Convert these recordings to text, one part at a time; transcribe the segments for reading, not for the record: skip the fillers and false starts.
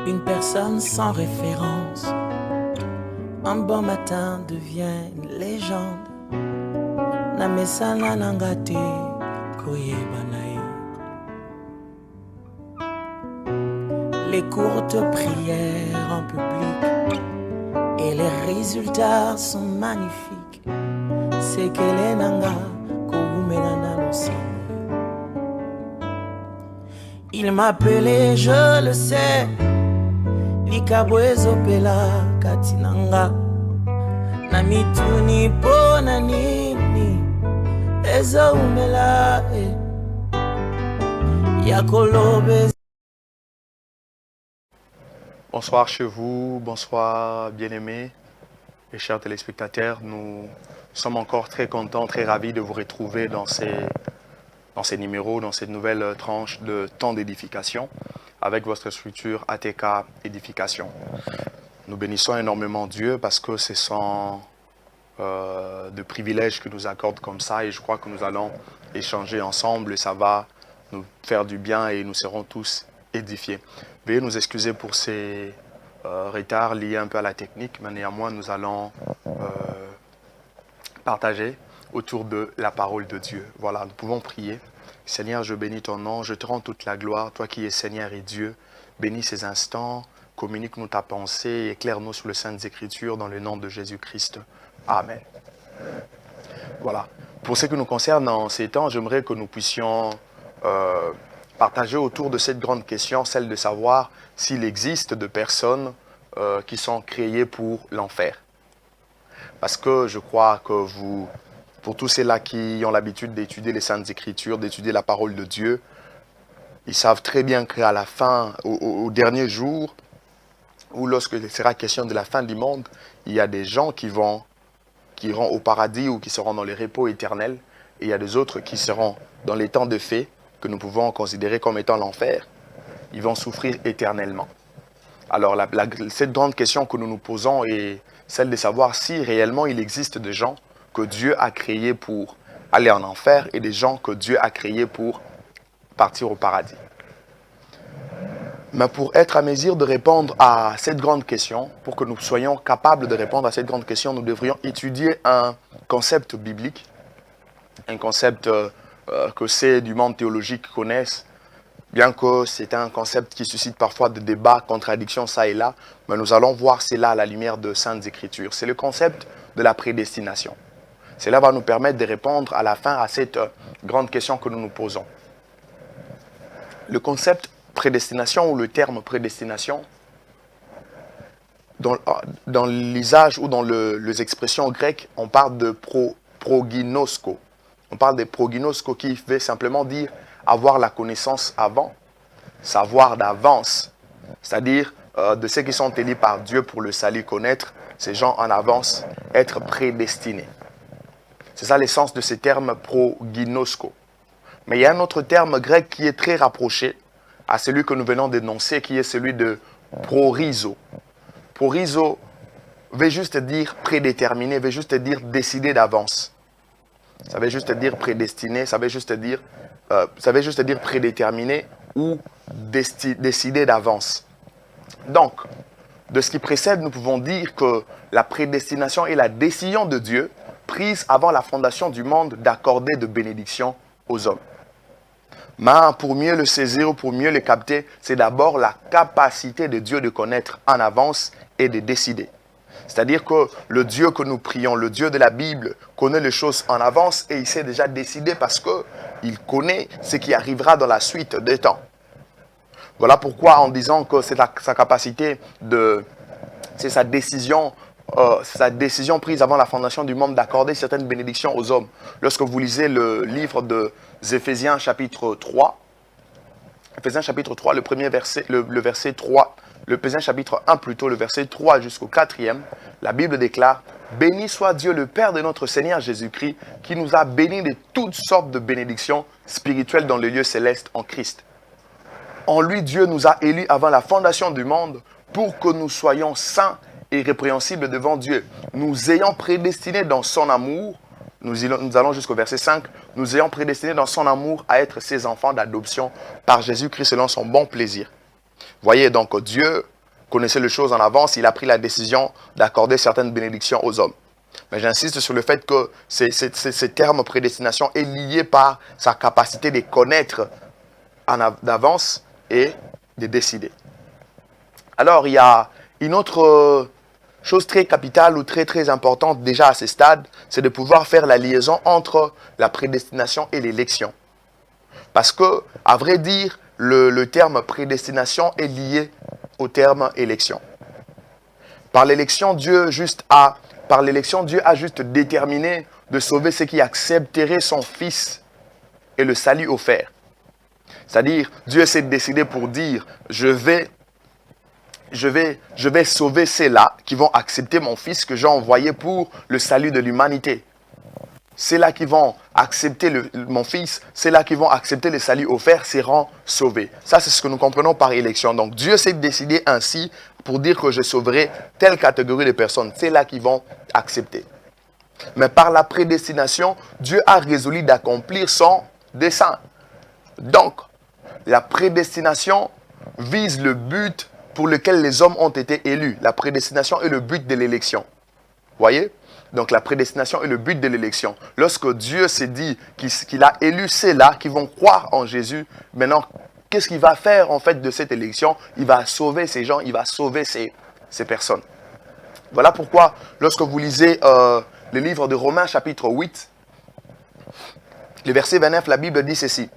Une personne sans référence, un bon matin devient une légende. Namesana nangate koyebanae. Les courtes prières en public et les résultats sont magnifiques. C'est qu'elle est nanga koumenana l'océan. Il m'appelait, je le sais, Likabwezo pela katinanga. Namituni pona nini Ezo umela Yakolobe. Bonsoir chez vous, bonsoir bien-aimés et chers téléspectateurs. Nous sommes encore très contents, très ravis de vous retrouver dans ces numéros, dans cette nouvelle tranche de temps d'édification avec votre structure ATK Édification. Nous bénissons énormément Dieu parce que ce sont de privilèges que nous accorde comme ça et je crois que nous allons échanger ensemble et ça va nous faire du bien et nous serons tous édifiés. Veuillez nous excuser pour ces retards liés un peu à la technique, mais néanmoins nous allons partager autour de la parole de Dieu. Voilà, nous pouvons prier. Seigneur, je bénis ton nom, je te rends toute la gloire, toi qui es Seigneur et Dieu. Bénis ces instants, communique-nous ta pensée et éclaire-nous sur les Saintes Écritures dans le nom de Jésus-Christ. Amen. Voilà. Pour ce qui nous concerne en ces temps, j'aimerais que nous puissions partager autour de cette grande question, celle de savoir s'il existe de personnes qui sont créées pour l'enfer. Parce que je crois que vous, pour tous ceux-là qui ont l'habitude d'étudier les Saintes Écritures, d'étudier la parole de Dieu, ils savent très bien qu'à la fin, au dernier jour, ou lorsque il sera question de la fin du monde, il y a des gens qui iront au paradis ou qui seront dans les repos éternels, et il y a des autres qui seront dans les temps de fée, que nous pouvons considérer comme étant l'enfer. Ils vont souffrir éternellement. Alors, cette grande question que nous nous posons est celle de savoir si réellement il existe des gens que Dieu a créés pour aller en enfer et des gens que Dieu a créés pour partir au paradis. Mais pour être à mesure de répondre à cette grande question, pour que nous soyons capables de répondre à cette grande question, nous devrions étudier un concept biblique, un concept que ceux du monde théologique connaissent, bien que c'est un concept qui suscite parfois des débats, contradictions ça et là, mais nous allons voir cela à la lumière de Saintes Écritures. C'est le concept de la prédestination. Cela va nous permettre de répondre à la fin à cette grande question que nous nous posons. Le concept prédestination ou le terme prédestination, dans l'usage ou dans les expressions grecques, on parle de proginosko. On parle de proginosko qui veut simplement dire avoir la connaissance avant, savoir d'avance. C'est-à-dire de ceux qui sont élus par Dieu pour le salut connaître, ces gens en avance, être prédestinés. C'est ça l'essence de ce terme proginosko. Mais il y a un autre terme grec qui est très rapproché à celui que nous venons d'énoncer, qui est celui de prorizo. Prorizo veut juste dire prédéterminé, veut juste dire décider d'avance. Ça veut juste dire prédestiné, ça veut juste dire prédéterminé ou décider d'avance. Donc, de ce qui précède, nous pouvons dire que la prédestination est la décision de Dieu prise avant la fondation du monde d'accorder de bénédictions aux hommes. Mais pour mieux le saisir, pour mieux le capter, c'est d'abord la capacité de Dieu de connaître en avance et de décider. C'est-à-dire que le Dieu que nous prions, le Dieu de la Bible, connaît les choses en avance et il s'est déjà décidé parce qu'il connaît ce qui arrivera dans la suite des temps. Voilà pourquoi en disant que c'est sa capacité c'est sa décision prise avant la fondation du monde d'accorder certaines bénédictions aux hommes. Lorsque vous lisez le livre des Éphésiens chapitre 3, Éphésiens chapitre 3, le premier verset, le verset 3, l'Éphésiens chapitre 1 plutôt, le verset 3 jusqu'au 4e, la Bible déclare « Béni soit Dieu le Père de notre Seigneur Jésus-Christ, qui nous a bénis de toutes sortes de bénédictions spirituelles dans les lieux célestes en Christ. En lui, Dieu nous a élus avant la fondation du monde pour que nous soyons saints et répréhensibles devant Dieu, nous ayant prédestinés dans son amour, nous allons jusqu'au verset 5, nous ayant prédestinés dans son amour à être ses enfants d'adoption par Jésus-Christ selon son bon plaisir. » Voyez donc, Dieu connaissait les choses en avance, il a pris la décision d'accorder certaines bénédictions aux hommes. Mais j'insiste sur le fait que ce terme prédestination est lié par sa capacité de connaître d'avance et de décider. Alors, il y a une autre chose très capitale ou très importante déjà à ce stade, c'est de pouvoir faire la liaison entre la prédestination et l'élection. Parce que, à vrai dire, le terme prédestination est lié au terme élection. Par l'élection, Dieu a juste déterminé de sauver ceux qui accepteraient son Fils et le salut offert. C'est-à-dire, Dieu s'est décidé pour dire, je vais sauver ceux-là qui vont accepter mon Fils que j'ai envoyé pour le salut de l'humanité. Ceux-là qui vont accepter mon Fils, ceux-là qui vont accepter le salut offert seront sauvés. Ça, c'est ce que nous comprenons par élection. Donc, Dieu s'est décidé ainsi pour dire que je sauverai telle catégorie de personnes. Ceux-là qui vont accepter. Mais par la prédestination, Dieu a résolu d'accomplir son dessein. Donc, la prédestination vise le but pour lequel les hommes ont été élus. La prédestination est le but de l'élection. Voyez? Donc la prédestination est le but de l'élection. Lorsque Dieu s'est dit qu'il a élu ceux-là qui vont croire en Jésus, maintenant, qu'est-ce qu'il va faire en fait de cette élection? Il va sauver ces gens, il va sauver ces personnes. Voilà pourquoi, lorsque vous lisez le livre de Romains chapitre 8, le verset 29, la Bible dit ceci.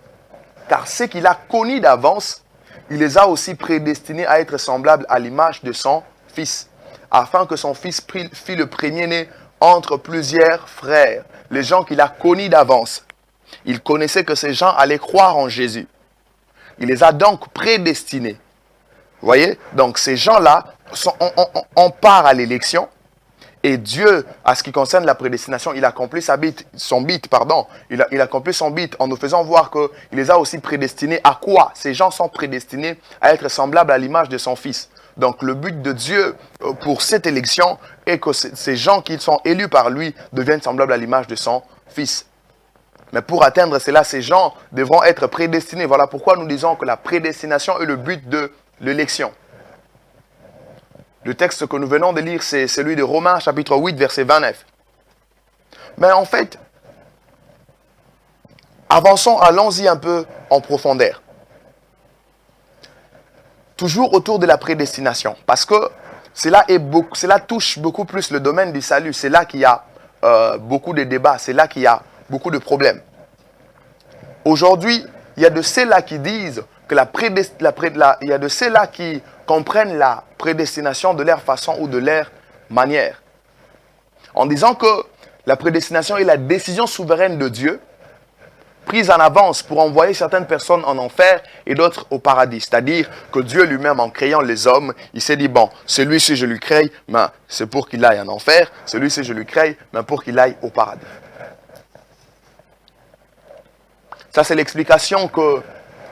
« Car ceux qu'il a connus d'avance, il les a aussi prédestinés à être semblables à l'image de son Fils, afin que son Fils fît le premier-né entre plusieurs frères. » Les gens qu'il a connus d'avance. Il connaissait que ces gens allaient croire en Jésus. Il les a donc prédestinés. Vous voyez? Donc ces gens-là, on part à l'élection. Et Dieu, à ce qui concerne la prédestination, il accomplit son but. Il accomplit son but en nous faisant voir qu'il les a aussi prédestinés à quoi? Ces gens sont prédestinés à être semblables à l'image de son Fils. Donc le but de Dieu pour cette élection est que ces gens qui sont élus par lui deviennent semblables à l'image de son Fils. Mais pour atteindre cela, ces gens devront être prédestinés. Voilà pourquoi nous disons que la prédestination est le but de l'élection. Le texte que nous venons de lire, c'est celui de Romains, chapitre 8, verset 29. Mais en fait, allons-y un peu en profondeur. Toujours autour de la prédestination, parce que cela touche beaucoup plus le domaine du salut. C'est là qu'il y a beaucoup de débats, c'est là qu'il y a beaucoup de problèmes. Aujourd'hui, il y a de ceux-là qui disent que il y a de ceux-là qui comprennent la prédestination de leur façon ou de leur manière. En disant que la prédestination est la décision souveraine de Dieu, prise en avance pour envoyer certaines personnes en enfer et d'autres au paradis. C'est-à-dire que Dieu lui-même, en créant les hommes, il s'est dit, bon, celui-ci je lui crée, mais c'est pour qu'il aille en enfer, celui-ci je lui crée, mais pour qu'il aille au paradis. Ça, c'est l'explication que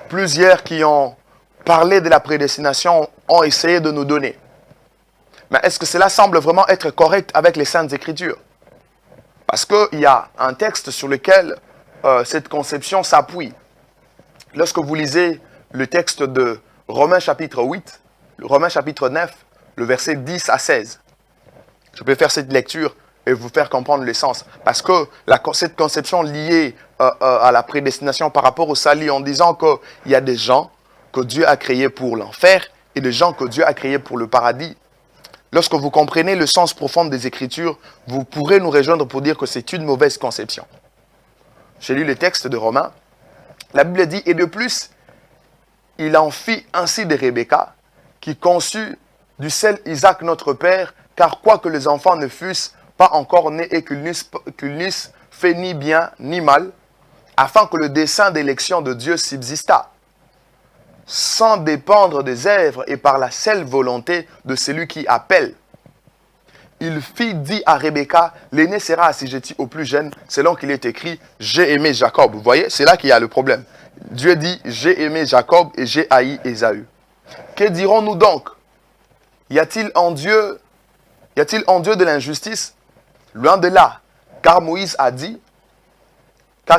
plusieurs qui ont parlé de la prédestination ont essayé de nous donner. Mais est-ce que cela semble vraiment être correct avec les Saintes Écritures? Parce qu'il y a un texte sur lequel cette conception s'appuie. Lorsque vous lisez le texte de Romains chapitre 8, Romains chapitre 9, le verset 10 à 16, je peux faire cette lecture et vous faire comprendre le sens. Parce que cette conception liée à la prédestination par rapport au salut, en disant qu'il y a des gens que Dieu a créés pour l'enfer et des gens que Dieu a créés pour le paradis. Lorsque vous comprenez le sens profond des Écritures, vous pourrez nous rejoindre pour dire que c'est une mauvaise conception. J'ai lu le texte de Romains. La Bible dit, et de plus, il en fit ainsi de Rebecca, qui conçut du seul Isaac notre père, car quoique les enfants ne fussent pas encore nés et qu'ils n'eussent fait ni bien ni mal, afin que le dessein d'élection de Dieu subsistât, sans dépendre des œuvres et par la seule volonté de celui qui appelle. Il fit dit à Rebecca, l'aîné sera assujetti au plus jeune, selon qu'il est écrit, j'ai aimé Jacob. Vous voyez, c'est là qu'il y a le problème. Dieu dit, j'ai aimé Jacob et j'ai haï Ésaü. Que dirons-nous donc? Y a-t-il en Dieu de l'injustice? Loin de là, car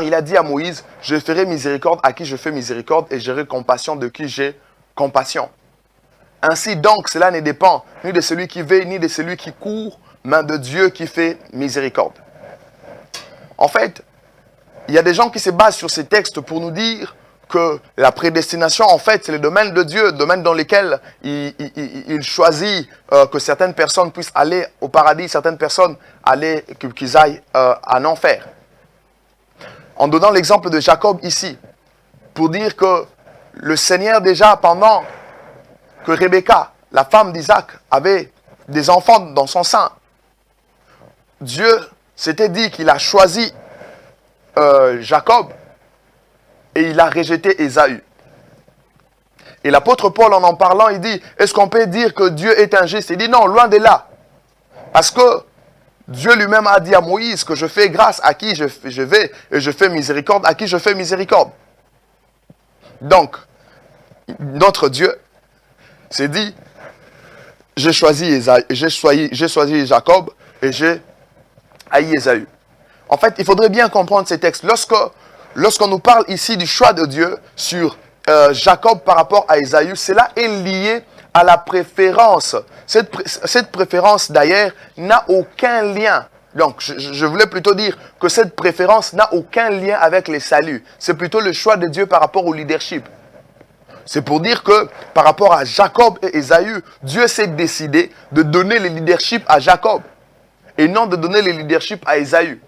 il a dit à Moïse, je ferai miséricorde à qui je fais miséricorde et j'aurai compassion de qui j'ai compassion. Ainsi donc, cela ne dépend ni de celui qui veille, ni de celui qui court, mais de Dieu qui fait miséricorde. En fait, il y a des gens qui se basent sur ces textes pour nous dire que la prédestination, en fait, c'est le domaine de Dieu, le domaine dans lequel il choisit que certaines personnes puissent aller au paradis, certaines personnes qu'ils aillent en enfer. En donnant l'exemple de Jacob ici, pour dire que le Seigneur déjà, pendant que Rebecca, la femme d'Isaac, avait des enfants dans son sein, Dieu s'était dit qu'il a choisi Jacob et il a rejeté Ésaü. Et l'apôtre Paul, en parlant, il dit, est-ce qu'on peut dire que Dieu est injuste? Il dit non, loin de là. Parce que Dieu lui-même a dit à Moïse que je fais grâce à qui je vais et je fais miséricorde à qui je fais miséricorde. Donc, notre Dieu s'est dit, j'ai choisi Jacob et j'ai haï Ésaü. En fait, il faudrait bien comprendre ces textes. Lorsqu'on nous parle ici du choix de Dieu sur Jacob par rapport à Ésaü, cela est lié à la préférence. Cette préférence, d'ailleurs, n'a aucun lien. Donc, je voulais plutôt dire que cette préférence n'a aucun lien avec les saluts. C'est plutôt le choix de Dieu par rapport au leadership. C'est pour dire que par rapport à Jacob et Ésaü, Dieu s'est décidé de donner le leadership à Jacob et non de donner le leadership à Ésaü.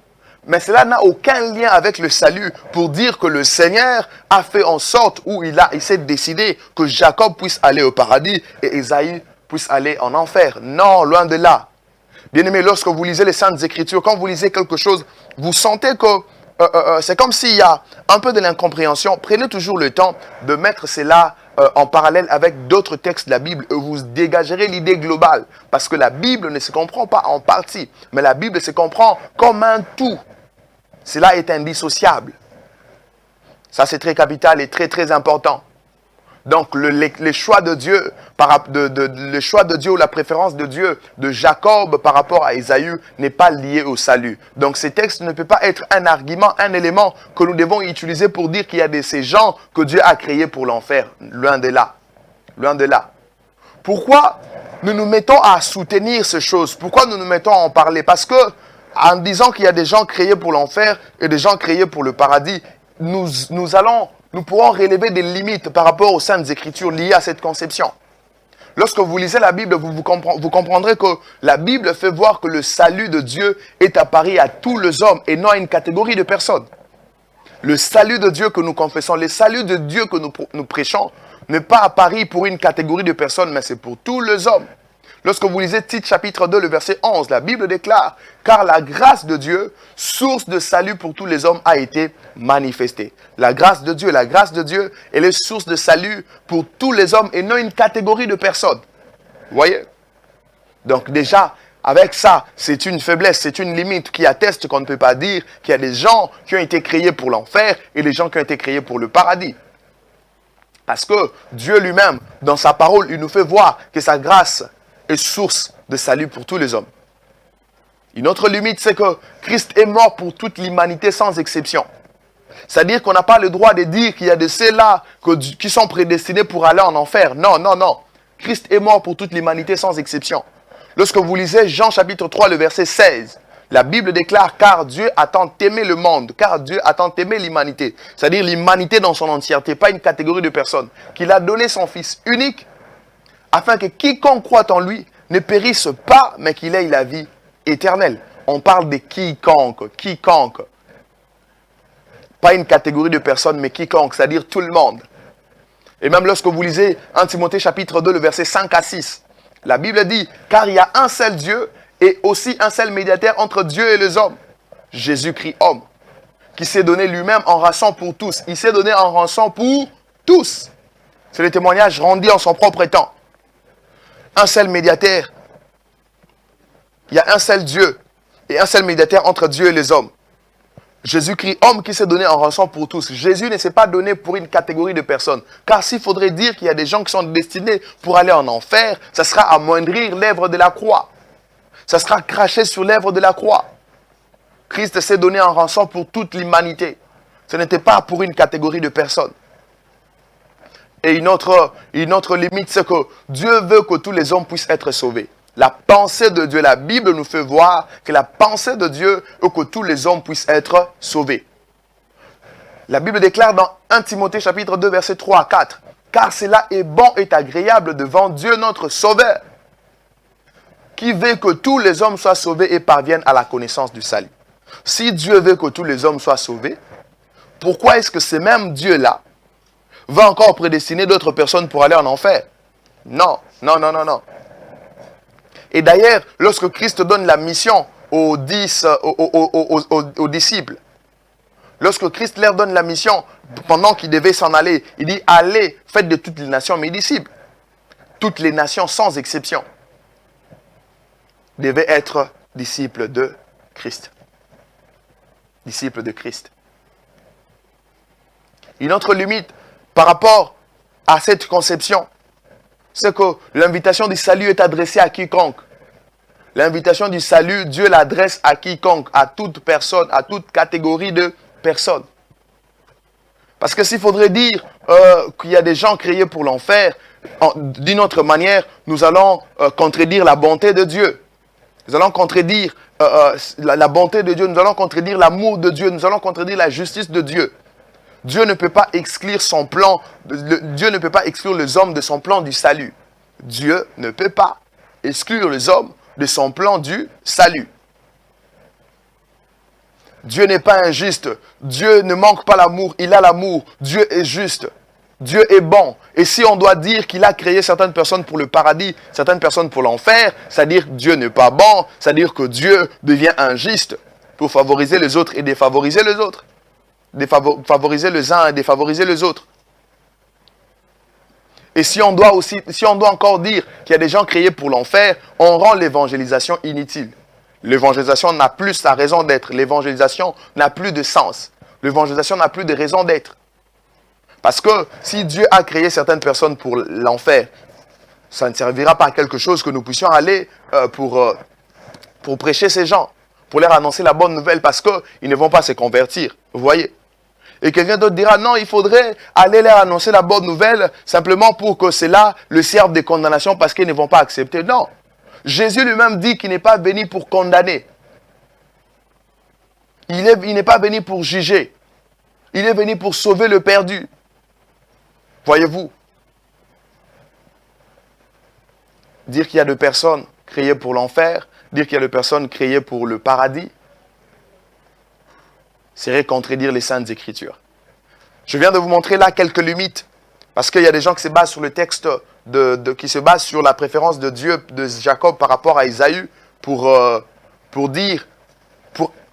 Mais cela n'a aucun lien avec le salut pour dire que le Seigneur a fait en sorte où il s'est décidé que Jacob puisse aller au paradis et Ésaü puisse aller en enfer. Non, loin de là. Bien-aimés, lorsque vous lisez les Saintes Écritures, quand vous lisez quelque chose, vous sentez que c'est comme s'il y a un peu de l'incompréhension. Prenez toujours le temps de mettre cela en parallèle avec d'autres textes de la Bible et vous dégagerez l'idée globale. Parce que la Bible ne se comprend pas en partie, mais la Bible se comprend comme un tout. Cela est indissociable. Ça, c'est très capital et très, très important. Donc, le choix de Dieu, le choix de Dieu ou la préférence de Dieu de Jacob par rapport à Ésaü n'est pas lié au salut. Donc, ces textes ne peuvent pas être un argument, un élément que nous devons utiliser pour dire qu'il y a ces gens que Dieu a créés pour l'enfer. Loin de là. Loin de là. Pourquoi nous nous mettons à soutenir ces choses? Pourquoi nous nous mettons à en parler? Parce que, en disant qu'il y a des gens créés pour l'enfer et des gens créés pour le paradis, nous pourrons relever des limites par rapport aux Saintes Écritures liées à cette conception. Lorsque vous lisez la Bible, vous comprendrez que la Bible fait voir que le salut de Dieu est apparu à tous les hommes et non à une catégorie de personnes. Le salut de Dieu que nous confessons, le salut de Dieu que nous prêchons, n'est pas apparu pour une catégorie de personnes, mais c'est pour tous les hommes. Lorsque vous lisez Tite chapitre 2, le verset 11, la Bible déclare « Car la grâce de Dieu, source de salut pour tous les hommes, a été manifestée. » La grâce de Dieu est la source de salut pour tous les hommes et non une catégorie de personnes. Vous voyez? Donc déjà, avec ça, c'est une faiblesse, c'est une limite qui atteste qu'on ne peut pas dire qu'il y a des gens qui ont été créés pour l'enfer et des gens qui ont été créés pour le paradis. Parce que Dieu lui-même, dans sa parole, il nous fait voir que sa grâce est source de salut pour tous les hommes. Une autre limite, c'est que Christ est mort pour toute l'humanité sans exception. C'est-à-dire qu'on n'a pas le droit de dire qu'il y a de ceux-là qui sont prédestinés pour aller en enfer. Non, non, non. Christ est mort pour toute l'humanité sans exception. Lorsque vous lisez Jean chapitre 3, le verset 16, la Bible déclare « Car Dieu a tant aimé le monde, car Dieu a tant aimé l'humanité. » C'est-à-dire l'humanité dans son entièreté, pas une catégorie de personnes. Qu'il a donné son Fils unique afin que quiconque croit en lui ne périsse pas, mais qu'il ait la vie éternelle. On parle de quiconque, quiconque. Pas une catégorie de personnes, mais quiconque, c'est-à-dire tout le monde. Et même lorsque vous lisez 1 Timothée chapitre 2, le verset 5 à 6, la Bible dit « Car il y a un seul Dieu et aussi un seul médiateur entre Dieu et les hommes, Jésus-Christ homme, qui s'est donné lui-même en rançon pour tous. » Il s'est donné en rançon pour tous. C'est le témoignage rendu en son propre temps. Un seul médiateur. Il y a un seul Dieu et un seul médiateur entre Dieu et les hommes. Jésus-Christ, homme qui s'est donné en rançon pour tous. Jésus ne s'est pas donné pour une catégorie de personnes. Car s'il faudrait dire qu'il y a des gens qui sont destinés pour aller en enfer, ça sera amoindrir l'œuvre de la croix. Ça sera cracher sur l'œuvre de la croix. Christ s'est donné en rançon pour toute l'humanité. Ce n'était pas pour une catégorie de personnes. Et une autre limite, c'est que Dieu veut que tous les hommes puissent être sauvés. La pensée de Dieu, la Bible nous fait voir que la pensée de Dieu est que tous les hommes puissent être sauvés. La Bible déclare dans 1 Timothée chapitre 2 versets 3 à 4. Car cela est bon et agréable devant Dieu notre Sauveur, qui veut que tous les hommes soient sauvés et parviennent à la connaissance du salut. Si Dieu veut que tous les hommes soient sauvés, pourquoi est-ce que ce même Dieu-là va encore prédestiner d'autres personnes pour aller en enfer? Non, non, non, non, non. Et d'ailleurs, lorsque Christ donne la mission aux disciples, lorsque Christ leur donne la mission, pendant qu'ils devaient s'en aller, il dit, allez, faites de toutes les nations mes disciples. Toutes les nations, sans exception, devaient être disciples de Christ. Disciples de Christ. Une autre limite par rapport à cette conception, c'est que l'invitation du salut est adressée à quiconque. L'invitation du salut, Dieu l'adresse à quiconque, à toute personne, à toute catégorie de personnes. Parce que s'il faudrait dire qu'il y a des gens créés pour l'enfer, d'une autre manière, nous allons contredire la bonté de Dieu. Nous allons contredire la bonté de Dieu, nous allons contredire l'amour de Dieu, nous allons contredire la justice de Dieu. Dieu ne peut pas exclure son plan, Dieu ne peut pas exclure les hommes de son plan du salut. Dieu ne peut pas exclure les hommes de son plan du salut. Dieu n'est pas injuste. Dieu ne manque pas l'amour, il a l'amour. Dieu est juste. Dieu est bon. Et si on doit dire qu'il a créé certaines personnes pour le paradis, certaines personnes pour l'enfer, c'est-à-dire que Dieu n'est pas bon, c'est-à-dire que Dieu devient injuste pour favoriser les autres et défavoriser les autres. Favoriser les uns et défavoriser les autres. Et si on doit encore dire qu'il y a des gens créés pour l'enfer, on rend l'évangélisation inutile. L'évangélisation n'a plus sa raison d'être. L'évangélisation n'a plus de sens. L'évangélisation n'a plus de raison d'être. Parce que si Dieu a créé certaines personnes pour l'enfer, ça ne servira pas à quelque chose que nous puissions aller pour prêcher ces gens, pour leur annoncer la bonne nouvelle, parce qu'ils ne vont pas se convertir. Vous voyez? Et quelqu'un d'autre dira, non, il faudrait aller leur annoncer la bonne nouvelle simplement pour que cela le serve de condamnation parce qu'ils ne vont pas accepter. Non. Jésus lui-même dit qu'il n'est pas venu pour condamner. Il n'est pas venu pour juger. Il est venu pour sauver le perdu. Voyez-vous? Dire qu'il y a des personnes créées pour l'enfer, dire qu'il y a des personnes créées pour le paradis, serait contredire les Saintes Écritures. Je viens de vous montrer là quelques limites, parce qu'il y a des gens qui se basent sur le texte, qui se basent sur la préférence de Dieu, de Jacob par rapport à Isaïe, pour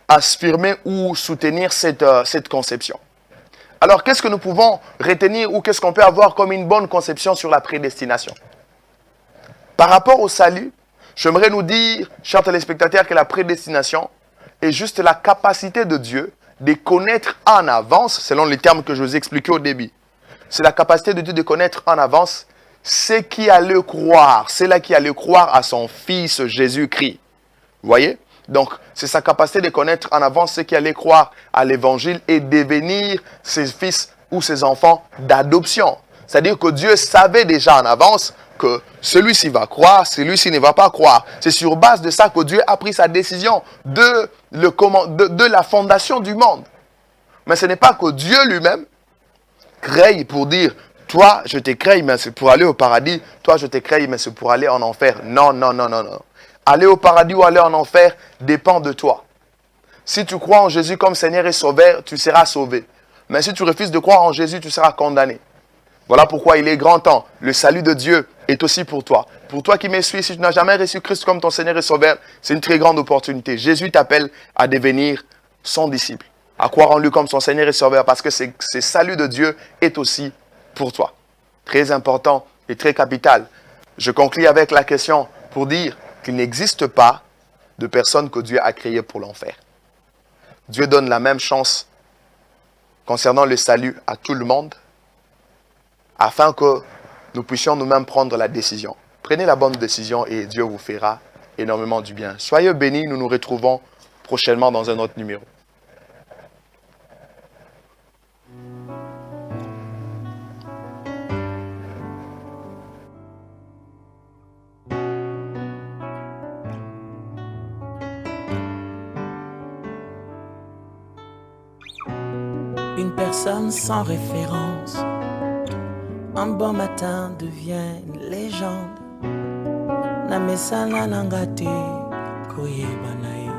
affirmer ou soutenir cette conception. Alors, qu'est-ce que nous pouvons retenir ou qu'est-ce qu'on peut avoir comme une bonne conception sur la prédestination? Par rapport au salut, j'aimerais nous dire, chers téléspectateurs, que la prédestination est juste la capacité de Dieu de connaître en avance, selon les termes que je vous expliquais au début. C'est la capacité de Dieu de connaître en avance ceux qui allaient croire, ceux-là qui allaient croire à son Fils Jésus-Christ. Vous voyez? Donc, c'est sa capacité de connaître en avance ceux qui allaient croire à l'évangile et devenir ses fils ou ses enfants d'adoption. C'est-à-dire que Dieu savait déjà en avance que celui-ci va croire, celui-ci ne va pas croire. C'est sur base de ça que Dieu a pris sa décision de la fondation du monde. Mais ce n'est pas que Dieu lui-même crée pour dire, toi je te crée, mais c'est pour aller au paradis, toi je te crée, mais c'est pour aller en enfer. Non, non, non, non, non. Aller au paradis ou aller en enfer dépend de toi. Si tu crois en Jésus comme Seigneur et Sauveur, tu seras sauvé. Mais si tu refuses de croire en Jésus, tu seras condamné. Voilà pourquoi il est grand temps. Le salut de Dieu est aussi pour toi. Pour toi qui me suis, si tu n'as jamais reçu Christ comme ton Seigneur et Sauveur, c'est une très grande opportunité. Jésus t'appelle à devenir son disciple, à croire en lui comme son Seigneur et Sauveur, parce que ce salut de Dieu est aussi pour toi. Très important et très capital. Je conclue avec la question pour dire qu'il n'existe pas de personne que Dieu a créée pour l'enfer. Dieu donne la même chance concernant le salut à tout le monde, afin que nous puissions nous-mêmes prendre la décision. Prenez la bonne décision et Dieu vous fera énormément du bien. Soyez bénis, nous nous retrouvons prochainement dans un autre numéro. une personne sans référence. Un bon matin devient une légende. Namesana nangate koyebanae.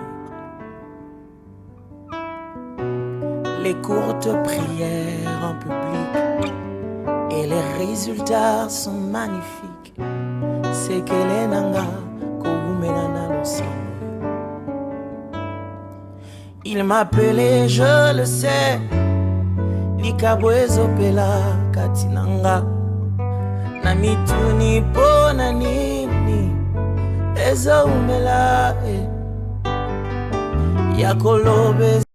Les courtes prières en public et les résultats sont magnifiques. C'est que les nanga koumenana l'ensemble. Il m'appelait, je le sais, Likabwezo pela katinanga. Namituni pona nini Ezo umela Yakolobe